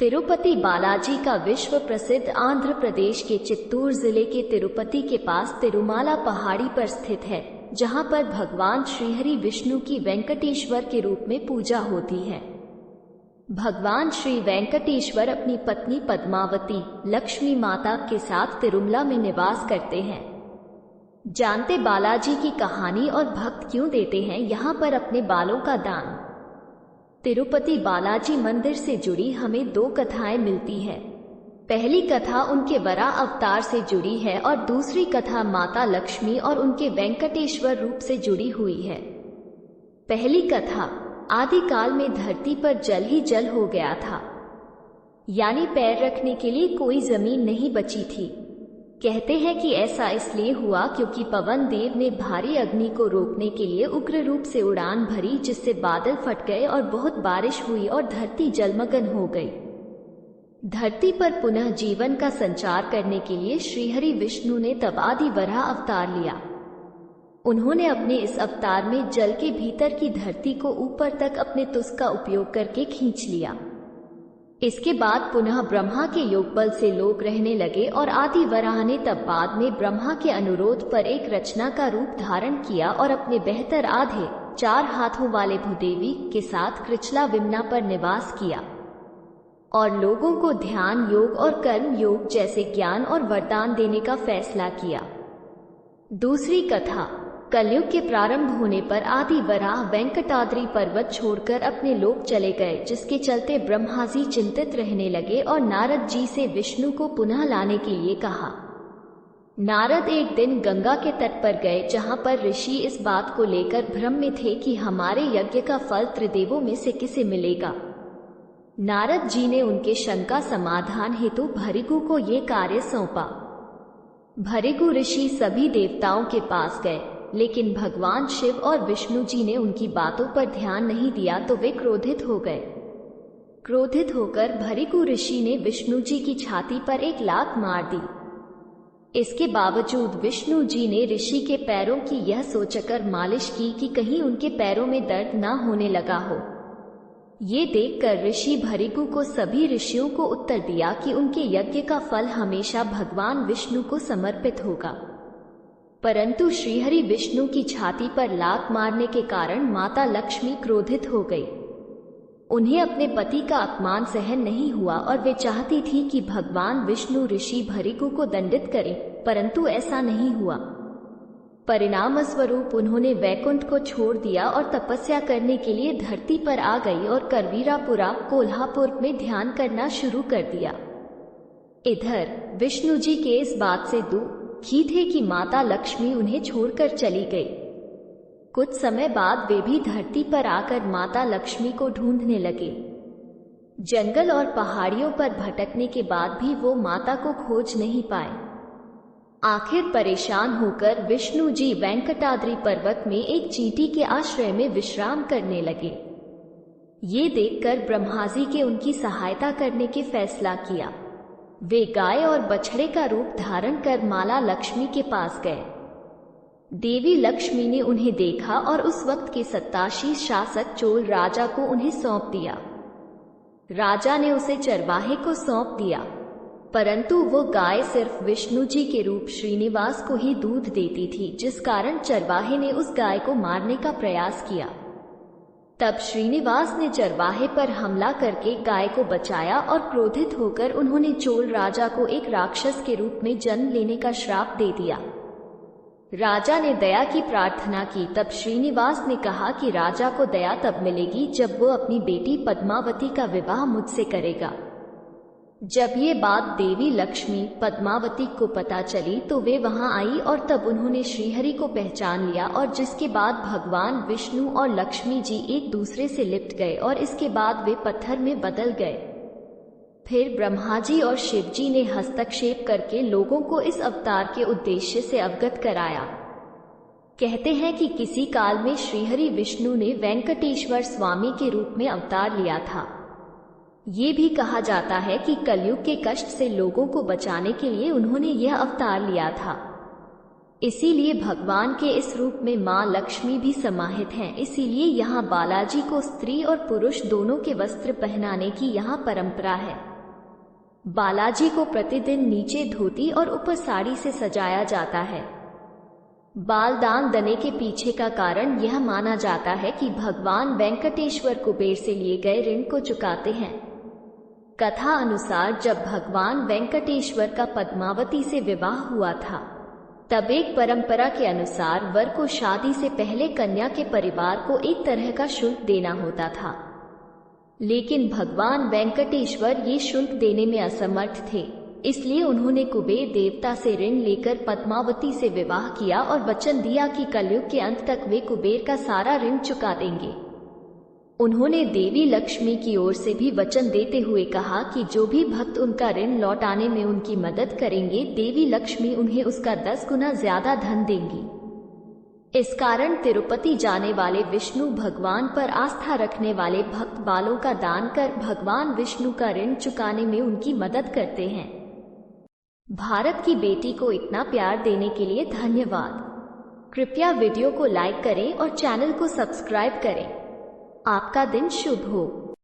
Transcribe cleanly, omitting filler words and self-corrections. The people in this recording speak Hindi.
तिरुपति बालाजी का विश्व प्रसिद्ध आंध्र प्रदेश के चित्तूर जिले के तिरुपति के पास तिरुमाला पहाड़ी पर स्थित है, जहां पर भगवान श्रीहरि विष्णु की वेंकटेश्वर के रूप में पूजा होती है। भगवान श्री वेंकटेश्वर अपनी पत्नी पद्मावती लक्ष्मी माता के साथ तिरुमला में निवास करते हैं। जानते बालाजी की कहानी और भक्त क्यों देते हैं यहाँ पर अपने बालों का दान। तिरुपति बालाजी मंदिर से जुड़ी हमें दो कथाएं मिलती है। पहली कथा उनके वराह अवतार से जुड़ी है और दूसरी कथा माता लक्ष्मी और उनके वेंकटेश्वर रूप से जुड़ी हुई है। पहली कथा, आदिकाल में धरती पर जल ही जल हो गया था, यानी पैर रखने के लिए कोई जमीन नहीं बची थी। कहते हैं कि ऐसा इसलिए हुआ क्योंकि पवन देव ने भारी अग्नि को रोकने के लिए उग्र रूप से उड़ान भरी, जिससे बादल फट गए और बहुत बारिश हुई और धरती जलमग्न हो गई। धरती पर पुनः जीवन का संचार करने के लिए श्रीहरि विष्णु ने तब आदि वराह अवतार लिया। उन्होंने अपने इस अवतार में जल के भीतर की धरती को ऊपर तक अपने तुस का उपयोग करके खींच लिया। इसके बाद पुनः ब्रह्मा के योग बल से लोग रहने लगे और आदि वराह ने तब बाद में ब्रह्मा के अनुरोध पर एक रचना का रूप धारण किया और अपने बेहतर आधे 4 हाथों वाले भूदेवी के साथ कृचला विमना पर निवास किया और लोगों को ध्यान योग और कर्म योग जैसे ज्ञान और वरदान देने का फैसला किया। दूसरी कथा, कलयुग के प्रारंभ होने पर आदि वराह वेंकटाद्रि पर्वत छोड़कर अपने लोक चले गए, जिसके चलते ब्रह्मा जी चिंतित रहने लगे और नारद जी से विष्णु को पुनः लाने के लिए कहा। नारद एक दिन गंगा के तट पर गए, जहां पर ऋषि इस बात को लेकर भ्रम में थे कि हमारे यज्ञ का फल त्रिदेवों में से किसे मिलेगा। नारद जी ने उनके शंका समाधान हेतु भृगु को ये कार्य सौंपा। भृगु ऋषि सभी देवताओं के पास गए, लेकिन भगवान शिव और विष्णु जी ने उनकी बातों पर ध्यान नहीं दिया तो वे क्रोधित हो गए। क्रोधित होकर भृगु ऋषि ने विष्णु जी की छाती पर एक लात मार दी। इसके बावजूद विष्णु जी ने ऋषि के पैरों की यह सोचकर मालिश की कि कहीं उनके पैरों में दर्द ना होने लगा हो। ये देखकर ऋषि भृगु को सभी ऋषियों को उत्तर दिया कि उनके यज्ञ का फल हमेशा भगवान विष्णु को समर्पित होगा। परंतु श्रीहरि विष्णु की छाती पर लात मारने के कारण माता लक्ष्मी क्रोधित हो गई। उन्हें अपने पति का अपमान सहन नहीं हुआ और वे चाहती थी कि भगवान विष्णु ऋषि भृगु को दंडित करें, परंतु ऐसा नहीं हुआ। परिणाम स्वरूप उन्होंने वैकुंठ को छोड़ दिया और तपस्या करने के लिए धरती पर आ गई और करवीरापुरा कोल्हापुर में ध्यान करना शुरू कर दिया। इधर विष्णु जी के इस बात से दुखी थे कि माता लक्ष्मी उन्हें छोड़कर चली गई। कुछ समय बाद वे भी धरती पर आकर माता लक्ष्मी को ढूंढने लगे। जंगल और पहाड़ियों पर भटकने के बाद भी वो माता को खोज नहीं पाए। आखिर परेशान होकर विष्णु जी वेंकटाद्रि पर्वत में एक चींटी के आश्रय में विश्राम करने लगे। ये देखकर ब्रह्मा जी के उनकी सहायता करने के फैसला किया। वे गाय और बछड़े का रूप धारण कर माला लक्ष्मी के पास गए। देवी लक्ष्मी ने उन्हें देखा और उस वक्त के सत्ताशी शासक चोल राजा को उन्हें सौंप दिया। राजा ने उसे चरवाहे को सौंप दिया, परंतु वो गाय सिर्फ विष्णु जी के रूप श्रीनिवास को ही दूध देती थी, जिस कारण चरवाहे ने उस गाय को मारने का प्रयास किया। तब श्रीनिवास ने चरवाहे पर हमला करके गाय को बचाया और क्रोधित होकर उन्होंने चोल राजा को एक राक्षस के रूप में जन्म लेने का श्राप दे दिया। राजा ने दया की प्रार्थना की। तब श्रीनिवास ने कहा कि राजा को दया तब मिलेगी जब वो अपनी बेटी पद्मावती का विवाह मुझसे करेगा। जब ये बात देवी लक्ष्मी पद्मावती को पता चली तो वे वहां आई और तब उन्होंने श्रीहरि को पहचान लिया, और जिसके बाद भगवान विष्णु और लक्ष्मी जी एक दूसरे से लिप्ट गए और इसके बाद वे पत्थर में बदल गए। फिर ब्रह्मा जी और शिव जी ने हस्तक्षेप करके लोगों को इस अवतार के उद्देश्य से अवगत कराया। कहते हैं कि किसी काल में श्रीहरि विष्णु ने वेंकटेश्वर स्वामी के रूप में अवतार लिया था। ये भी कहा जाता है कि कलयुग के कष्ट से लोगों को बचाने के लिए उन्होंने यह अवतार लिया था। इसीलिए भगवान के इस रूप में मां लक्ष्मी भी समाहित हैं। इसीलिए यहाँ बालाजी को स्त्री और पुरुष दोनों के वस्त्र पहनाने की यहाँ परंपरा है। बालाजी को प्रतिदिन नीचे धोती और ऊपर साड़ी से सजाया जाता है। बालदान देने के पीछे का कारण यह माना जाता है कि भगवान वेंकटेश्वर कुबेर से लिए गए ऋण को चुकाते हैं। कथा अनुसार जब भगवान वेंकटेश्वर का पद्मावती से विवाह हुआ था, तब एक परंपरा के अनुसार वर को शादी से पहले कन्या के परिवार को एक तरह का शुल्क देना होता था, लेकिन भगवान वेंकटेश्वर ये शुल्क देने में असमर्थ थे। इसलिए उन्होंने कुबेर देवता से ऋण लेकर पद्मावती से विवाह किया और वचन दिया कि कलयुग के अंत तक वे कुबेर का सारा ऋण चुका देंगे। उन्होंने देवी लक्ष्मी की ओर से भी वचन देते हुए कहा कि जो भी भक्त उनका ऋण लौटाने में उनकी मदद करेंगे, देवी लक्ष्मी उन्हें उसका 10 गुना ज्यादा धन देंगी। इस कारण तिरुपति जाने वाले विष्णु भगवान पर आस्था रखने वाले भक्त बालों का दान कर भगवान विष्णु का ऋण चुकाने में उनकी मदद करते हैं। भारत की बेटी को इतना प्यार देने के लिए धन्यवाद। कृपया वीडियो को लाइक करें और चैनल को सब्सक्राइब करें। आपका दिन शुभ हो।